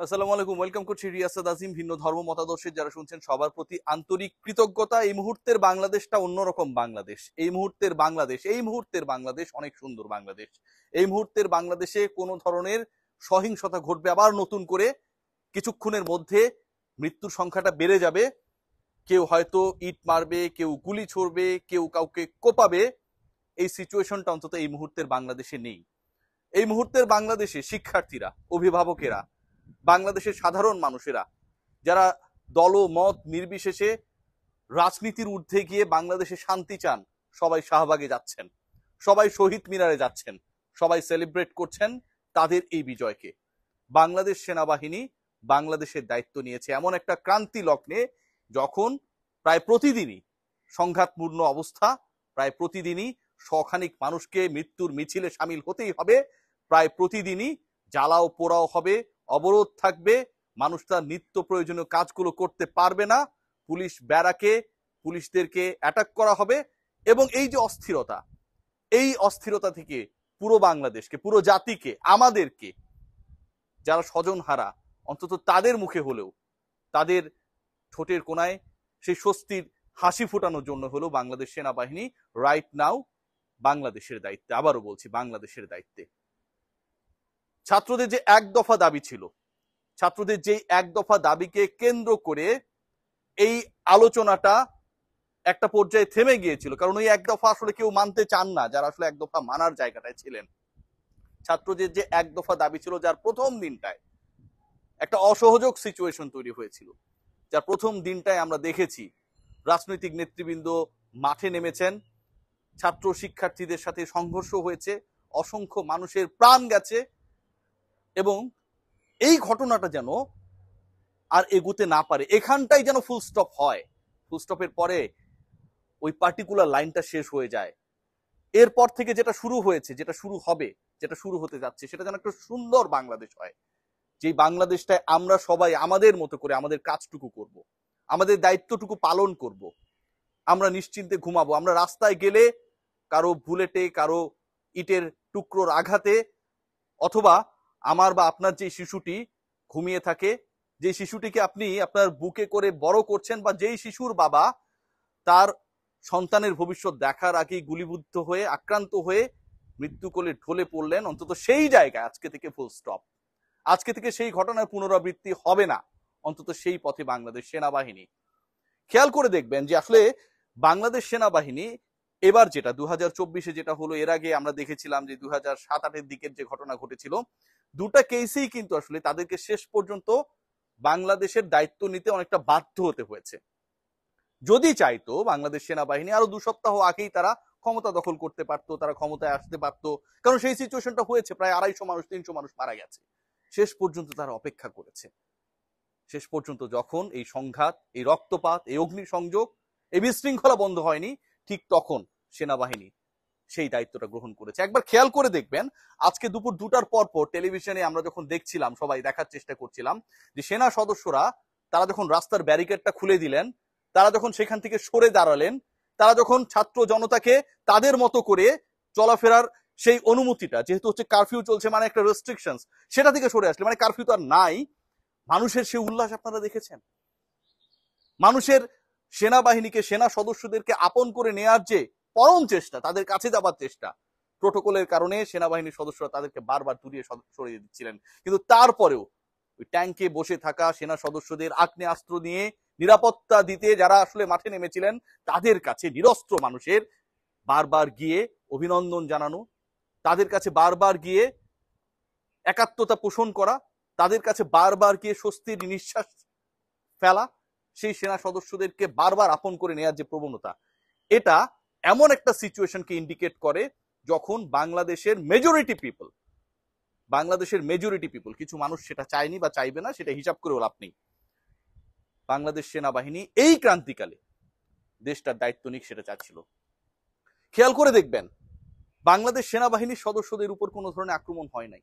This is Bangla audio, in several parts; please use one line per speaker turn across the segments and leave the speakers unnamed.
আসসালামু আলাইকুম, ওয়েলকাম করছি রিয়াসাদ আজিম। ভিন্ন ধর্ম মতাদর্শের যারা শুনছেন সবার প্রতি আন্তরিক কৃতজ্ঞতা। এই মুহূর্তের বাংলাদেশটা অন্যরকম বাংলাদেশ। এই মুহূর্তের বাংলাদেশ অনেক সুন্দর বাংলাদেশ। এই মুহূর্তের বাংলাদেশে কোনো ধরনের সহিংসতা ঘটবে আবার নতুন করে, কিছুক্ষণের মধ্যে মৃত্যুর সংখ্যাটা বেড়ে যাবে। কেউ হয়তো ইট মারবে, কেউ গুলি ছুড়বে, কেউ কাউকে কোপাবে। এই সিচুয়েশনটা অন্তত এই মুহূর্তের বাংলাদেশে নেই। এই মুহূর্তের বাংলাদেশে শিক্ষার্থীরা, অভিভাবকেরা, বাংলাদেশের সাধারণ মানুষেরা যারা দল মত নির্বিশেষে রাজনীতির ঊর্ধ্বে গিয়ে বাংলাদেশে শান্তি চান, সবাই শাহবাগে যাচ্ছেন, সবাই শহীদ মিনারে যাচ্ছেন, সবাই সেলিব্রেট করছেন তাদের এই বিজয়কে। বাংলাদেশ সেনাবাহিনী বাংলাদেশের দায়িত্ব নিয়েছে এমন একটা ক্রান্তি লগ্নে, যখন প্রায় প্রতিদিনই সংঘাতপূর্ণ অবস্থা, প্রায় প্রতিদিনই শখানিক মানুষকে মৃত্যুর মিছিলে সামিল হতেই হবে, প্রায় প্রতিদিনই জ্বালাও পোড়াও হবে, অবরোধ থাকবে, মানুষ তার নিত্য প্রয়োজনীয় কাজগুলো করতে পারবে না, পুলিশ ব্যারাকে পুলিশদেরকে অ্যাটাক করা হবে। এবং এই যে অস্থিরতা, এই অস্থিরতা থেকে পুরো বাংলাদেশকে, পুরো জাতিকে, আমাদেরকে, যারা স্বজন হারা, অন্তত তাদের মুখে হলেও, তাদের ঠোঁটের কোনায় সেই স্বস্তির হাসি ফোটানোর জন্য হলো বাংলাদেশ সেনাবাহিনী রাইট নাও বাংলাদেশের দায়িত্বে। আবারও বলছি, বাংলাদেশের দায়িত্বে। ছাত্রদের যে এক দফা দাবি ছিল, ছাত্রদের যেই এক দফা দাবিকে কেন্দ্র করে এই আলোচনাটা একটা পর্যায়ে থেমে গিয়েছিল, কারণ ওই এক দফা আসলে কেউ মানতে চান না যারা আসলে এক দফা মানার জায়গাটায় ছিলেন। ছাত্রদের যে এক দফা দাবি ছিল, যার প্রথম দিনটায় একটা অসহযোগ সিচুয়েশন তৈরি হয়েছিল, যার প্রথম দিনটায় আমরা দেখেছি রাজনৈতিক নেতৃবৃন্দ মাঠে নেমেছেন, ছাত্র শিক্ষার্থীদের সাথে সংঘর্ষ হয়েছে, অসংখ্য মানুষের প্রাণ গেছে, এবং এই ঘটনাটা যেন আর এগুতে না পারে, এখানটাই যেন ফুল স্টপ হয়। ফুল স্টপের পরে ওই পার্টিকুলার লাইনটা শেষ হয়ে যায়। এরপর থেকে যেটা শুরু হয়েছে, যেটা শুরু হবে, যেটা শুরু হতে যাচ্ছে, সেটা যেন একটা সুন্দর বাংলাদেশ হয়, যেই বাংলাদেশটায় আমরা সবাই আমাদের মতো করে আমাদের কাজটুকু করব, আমাদের দায়িত্বটুকু পালন করব, আমরা নিশ্চিন্তে ঘুমাবো। আমরা রাস্তায় গেলে কারো বুলেটে, কারো ইটের টুকরোর আঘাতে, অথবা আমার বা আপনার যে শিশুটি ঘুমিয়ে থাকে, যে শিশুটিকে আপনি আপনার বুকে করে বড় করছেন, বা যেই শিশুর বাবা তার সন্তানের ভবিষ্যৎ দেখার আগেই গুলিবিদ্ধ হয়ে, আক্রান্ত হয়ে মৃত্যুকোলে ঢলে পড়লেন, অন্তত সেই জায়গায় আজকে থেকে ফুল স্টপ। আজকে থেকে সেই ঘটনার পুনরাবৃত্তি হবে না, অন্তত সেই পথে বাংলাদেশ সেনাবাহিনী। খেয়াল করে দেখবেন যে আসলে বাংলাদেশ সেনাবাহিনী এবার যেটা 2024-এ যেটা হলো, এর আগে আমরা দেখেছিলাম যে 2007-08-এর দিকের যে ঘটনা ঘটেছিল, দুটা কেসেই কিন্তু আসলে তাদেরকে শেষ পর্যন্ত বাংলাদেশের দায়িত্ব নিতে অনেকটা বাধ্য হতে হয়েছে। যদি চাইতো বাংলাদেশ সেনাবাহিনী আরো 2 সপ্তাহ আগেই তারা ক্ষমতা দখল করতে পারতো, তারা ক্ষমতায় আসতে পারতো, কারণ সেই সিচুয়েশনটা হয়েছে, প্রায় 250 মানুষ, 300 মানুষ মারা গেছে। শেষ পর্যন্ত তারা অপেক্ষা করেছে। শেষ পর্যন্ত যখন এই সংঘাত, এই রক্তপাত, এই অগ্নিসংযোগ, এই বিশৃঙ্খলা বন্ধ হয়নি, ঠিক তখন সেনাবাহিনী সেই দায়িত্বটা গ্রহণ করেছে। একবার খেয়াল করে দেখবেন, আজকে দুপুর 2টার পর টেলিভিশনে আমরা যখন দেখছিলাম, সবাই দেখার চেষ্টা করছিলাম যে সেনা সদস্যরা তারা যখন রাস্তার ব্যারিকেডটা খুলে দিলেন, তারা যখন সেখান থেকে সরে দাঁড়ালেন, তারা যখন ছাত্র জনতাকে তাদের মতো করে চলাফেরার সেই অনুমতিটা, যেহেতু হচ্ছে কারফিউ চলছে, মানে একটা রেস্ট্রিকশন, সেটা থেকে সরে আসলে, মানে কারফিউ তো আর নাই, মানুষের সেই উল্লাস আপনারা দেখেছেন। মানুষের সেনাবাহিনীকে, সেনা সদস্যদেরকে আপন করে নেয়ার যে পরম চেষ্টা, তাদের কাছে যাবার চেষ্টা, প্রোটোকলের কারণে সেনাবাহিনীর সদস্যরা তাদেরকে বারবার দূরিয়ে সরিয়ে দিচ্ছিলেন, কিন্তু তারপরেও ওই ট্যাঙ্কে বসে থাকা সেনা সদস্যদের আগ্নেয়াস্ত্র নিয়ে নিরাপত্তা দিতে যারা আসলে মাঠে নেমেছিলেন, তাদের কাছে নিরস্ত্র মানুষের বারবার গিয়ে অভিনন্দন জানানো, তাদের কাছে বারবার গিয়ে একাত্মতা পোষণ করা, তাদের কাছে বারবার গিয়ে স্বস্তির নিঃশ্বাস ফেলা, সেই সেনা সদস্যদেরকে বারবার আপন করে নেওয়ার যে প্রবণতা, এটা এমন একটা সিচুয়েশনকে ইন্ডিকেট করে যখন বাংলাদেশের মেজরিটি পিপল, কিছু মানুষ সেটা চায়নি বা চাইবে না, সেটা হিসাব করেও লাভ নেই, বাংলাদেশ সেনাবাহিনী এই ক্রান্তিকালে দেশটার দায়িত্ব নিক সেটা চাচ্ছিল। খেয়াল করে দেখবেন, বাংলাদেশ সেনাবাহিনীর সদস্যদের উপর কোনো ধরনের আক্রমণ হয় নাই।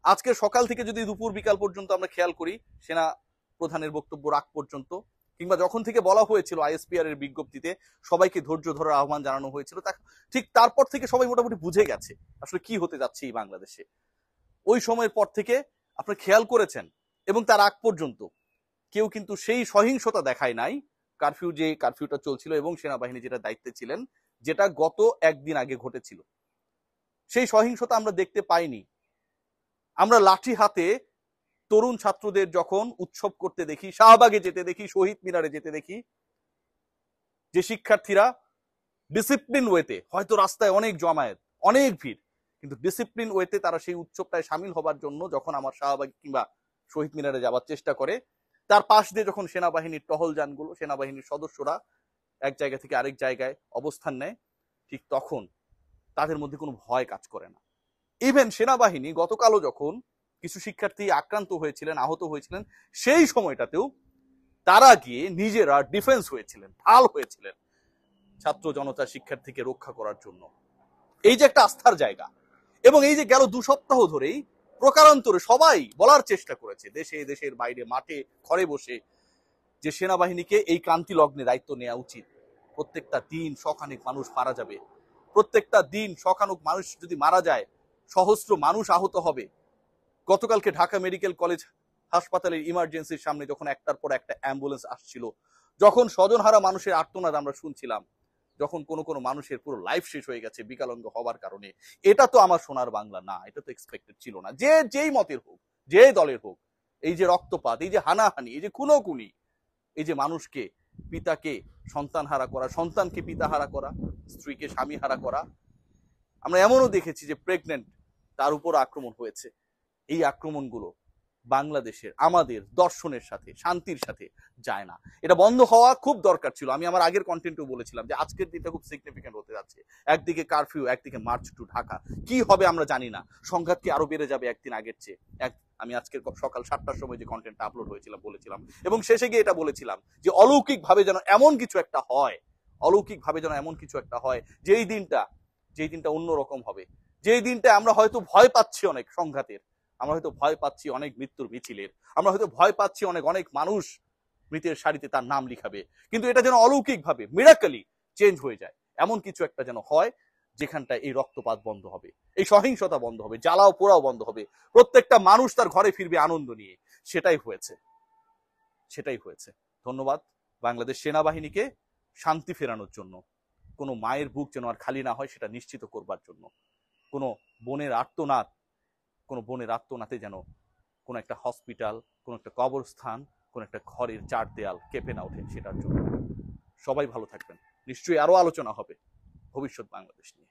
আজকে সকাল থেকে যদি দুপুর বিকাল পর্যন্ত আমরা খেয়াল করি, সেনা প্রধানের বক্তব্য রাখ পর্যন্ত, কিংবা যখন থেকে বলা হয়েছিল আইএসপিআর এর বিজ্ঞপ্তিতে সবাইকে ধৈর্য ধরার আহ্বান জানানো হয়েছিল, ঠিক তারপর থেকে সবাই মোটামুটি বুঝে গেছে আসলে কি হতে যাচ্ছে এই বাংলাদেশে। ওই সময়ের পর থেকে আপনি খেয়াল করেছেন এবং তার আগ পর্যন্ত কেউ কিন্তু সেই সহিংসতা দেখায় নাই। কারফিউটা চলছিল এবং সেনাবাহিনী যেটা দায়িত্বে ছিলেন, যেটা গত একদিন আগে ঘটেছিল, সেই সহিংসতা আমরা দেখতে পাইনি। আমরা লাঠি হাতে তরুণ ছাত্রদের যখন উৎসব করতে দেখি, শাহবাগে যেতে দেখি, শহীদ মিনারে যেতে দেখি, যে শিক্ষার্থীরা ডিসিপ্লিন ওয়েতে, হয়তো রাস্তায় অনেক জমায়েত, অনেক ভিড়, কিন্তু ডিসিপ্লিন ওয়েতে তারা সেই উৎসবটায় সামিল হবার জন্য যখন আমার শাহবাগ কিংবা শহীদ মিনারে যাওয়ার চেষ্টা করে, তার পাশ দিয়ে যখন সেনাবাহিনীর টহল যানগুলো, সেনাবাহিনীর সদস্যরা এক জায়গা থেকে আরেক জায়গায় অবস্থান নেয়, ঠিক তখন তাদের মধ্যে কোনো ভয় কাজ করে না। ইভেন সেনাবাহিনী গতকালও যখন কিছু শিক্ষার্থী আক্রান্ত হয়েছিলেন, আহত হয়েছিলেন, সেই সময়টাতেও তারা গিয়ে নিজেরা ডিফেন্স হয়েছিলেন, ঢাল হয়েছিলেন ছাত্র জনতা শিক্ষার্থীকে রক্ষা করার জন্য। এই যে একটা আস্থার জায়গা, এবং এই যে গেল 2 সপ্তাহ ধরেই প্রকারান্তরে সবাই বলার চেষ্টা করেছে, দেশে দেশের বাইরে, মাঠে ঘরে বসে, যে সেনাবাহিনীকে এই ক্রান্তি লগ্নে দায়িত্ব নেওয়া উচিত। প্রত্যেকটা দিন শখানেক মানুষ মারা যাবে, প্রত্যেকটা দিন শখানেক মানুষ যদি মারা যায়, সহস্র মানুষ আহত হবে। গতকালকে ঢাকা মেডিকেল কলেজ হাসপাতালের ইমার্জেন্সির সামনে যখন একটার পর একটা অ্যাম্বুলেন্স আসছিল, যখন স্বজনহারা মানুষের আর্তনাদ আমরা শুনছিলাম, যখন কোনো মানুষের পুরো লাইফ শেষ হয়ে গেছে বিকলাঙ্গ হবার কারণে, এটা তো আমার সোনার বাংলা না, এটা তো এক্সপেক্টেড ছিল না। যেই মতের হোক, যে দলের হোক, এই যে রক্তপাত, এই যে হানাহানি, এই যে খুনোখুনি, এই যে মানুষকে, পিতাকে সন্তান হারা করা, সন্তানকে পিতা হারা করা, স্ত্রীকে স্বামী হারা করা, আমরা এমনও দেখেছি যে প্রেগনেন্ট, তার উপর আক্রমণ হয়েছে। এই আক্রমণগুলো বাংলাদেশের, আমাদের দর্শনের সাথে, শান্তির সাথে যায় না। এটা বন্ধ হওয়া খুব দরকার ছিল। আমি আমার আগের কন্টেন্টও বলেছিলাম যে আজকের দিনটা খুব সিগনিফিকেন্ট হতে যাচ্ছে। একদিকে কারফিউ, একদিকে মার্চ টু ঢাকা। কি হবে আমরা জানি না, সংঘাত কি আরো বেড়ে যাবে একদিন আগের চেয়ে। আমি আজকের সকাল 7টার সময় যে কন্টেন্টটা আপলোড হয়েছিলাম বলেছিলাম, এবং শেষে গিয়ে এটা বলেছিলাম যে অলৌকিক ভাবে যেন এমন কিছু একটা হয়, অলৌকিক ভাবে যেন এমন কিছু একটা হয়, যেই দিনটা অন্যরকম হবে, যেই দিনটা আমরা হয়তো ভয় পাচ্ছি অনেক সংঘাতের, আমরা হয়তো ভয় পাচ্ছি অনেক মৃত্যুর মিছিলের, আমরা হয়তো ভয় পাচ্ছি অনেক মানুষ মৃতের সারিতে তার নাম লিখাবে, কিন্তু এটা যেন অলৌকিক ভাবে মিরাকলি চেঞ্জ হয়ে যায়। এমন কিছু একটা যেন হয় যেখানটা এই রক্তপাত বন্ধ হবে, এই সহিংসতা বন্ধ হবে, জ্বালাও পোড়াও বন্ধ হবে, প্রত্যেকটা মানুষ তার ঘরে ফিরবে আনন্দ নিয়ে। সেটাই হয়েছে। ধন্যবাদ বাংলাদেশ সেনাবাহিনীকে শান্তি ফেরানোর জন্য, কোনো মায়ের বুক যেন আর খালি না হয় সেটা নিশ্চিত করবার জন্য, কোনো বোনের আত্মনাতে যেন কোনো একটা হসপিটাল, কোনো একটা কবরস্থান, কোনো একটা ঘরের 4 দেয়াল কেঁপে না ওঠে, সেটার জন্য। সবাই ভালো থাকবেন। নিশ্চয়ই আরো আলোচনা হবে ভবিষ্যৎ বাংলাদেশ নিয়ে।